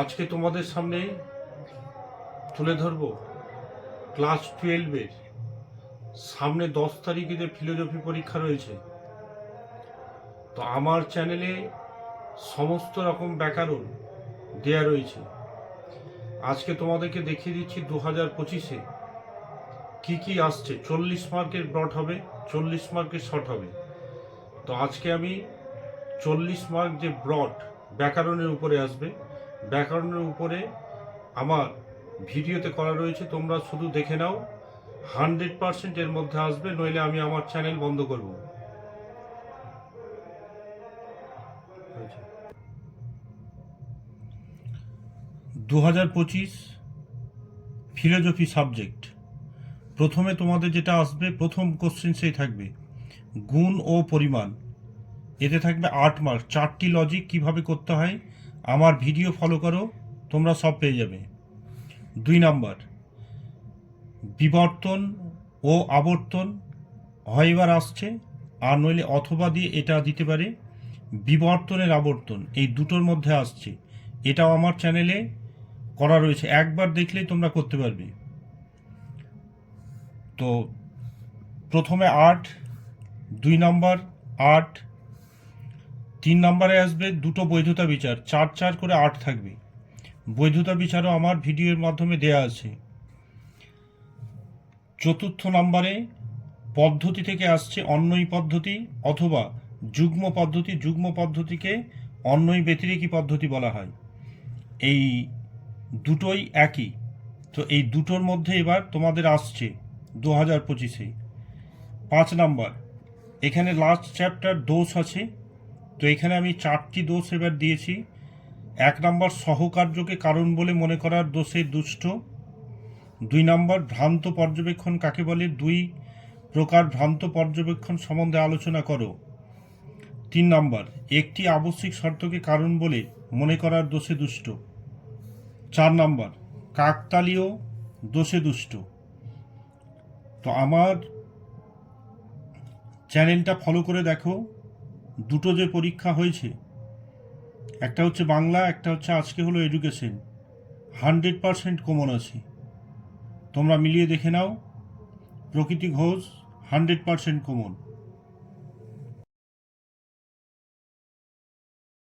আজকে তোমাদের সামনে তুলে ধরব ক্লাস 12-এর সামনে 10 তারিখে যে ফিলোজফি পরীক্ষা রয়েছে। তো আমার চ্যানেলে সমস্ত রকম ব্যাকরণ দেয়া রয়েছে। আজকে তোমাদেরকে দেখিয়ে দিচ্ছি 2025-এ কী কী আসছে। 40 মার্কের ব্রড হবে, 40 মার্কের শর্ট হবে। তো আজকে আমি 40 মার্ক যে ব্রড ব্যাকরণের উপরে আসবে, ব্যাকরণের উপরে আমার ভিডিওতে করা রয়েছে, তোমরা শুধু দেখে নাও। 100% এর মধ্যে আসবে, নইলে আমি আমার চ্যানেল বন্ধ করব। 2025 ফিলোজফি সাবজেক্ট। প্রথমে তোমাদের যেটা আসবে, প্রথম কোশ্চেন সেই থাকবে গুণ ও পরিমাণ। এতে থাকবে 8 মার্ক। 4টি লজিক কিভাবে করতে হয় আমার ভিডিও ফলো করো, তোমরা সব পেয়ে যাবে। 2 নাম্বার বিবর্তন ও আবর্তন, হয় এবার আসছে, আর নইলে অথবা দিয়ে এটা দিতে পারে। বিবর্তনের আবর্তন এই দুটোর মধ্যে আসছে, এটাও আমার চ্যানেলে করা রয়েছে, একবার দেখলেই তোমরা করতে পারবে। তো প্রথমে 8, 2 নাম্বার 8, 3 নাম্বারে আসবে দুটো বৈধতা বিচার, 4 4 করে 8 থাকবে। বৈধতা বিচারও আমার ভিডিওর মাধ্যমে দেয়া আছে। 4র্থ নাম্বারে পদ্ধতি থেকে আসছে অন্বয়ী পদ্ধতি অথবা যুগ্ম পদ্ধতি। যুগ্ম পদ্ধতিকে অন্বয়ী ব্যতিরেকী পদ্ধতি বলা হয়। এই দুটোই একই। তো এই দুটোর মধ্যে এবার তোমাদের আসছে 2025-এ 5 নাম্বার। এখানে লাস্ট চ্যাপ্টার দোষ আছে, তো এখানে আমি 4টি দোষ এবার দিয়েছি। 1 নাম্বার সহকার্যকে কারণ বলে মনে করার দোষে দুষ্ট। 2 নাম্বার ভ্রান্ত পর্যবেক্ষণ কাকে বলে, 2 প্রকার ভ্রান্ত পর্যবেক্ষণ সম্বন্ধে আলোচনা করো। 3 নাম্বার একটি আবশ্যিক শর্তকে কারণ বলে মনে করার দোষে দুষ্ট। 4 নাম্বার কাকতালীয় দোষে দুষ্ট। তো আমার চ্যানেলটা ফলো করে দেখো। দুটো যে পরীক্ষা হয়েছে, একটা হচ্ছে বাংলা, একটা হচ্ছে আজকে হলো এডুকেশন, 100% কমন আছে। তোমরা মিলিয়ে দেখে নাও। প্রকৃতি ঘোষ 100% কমন।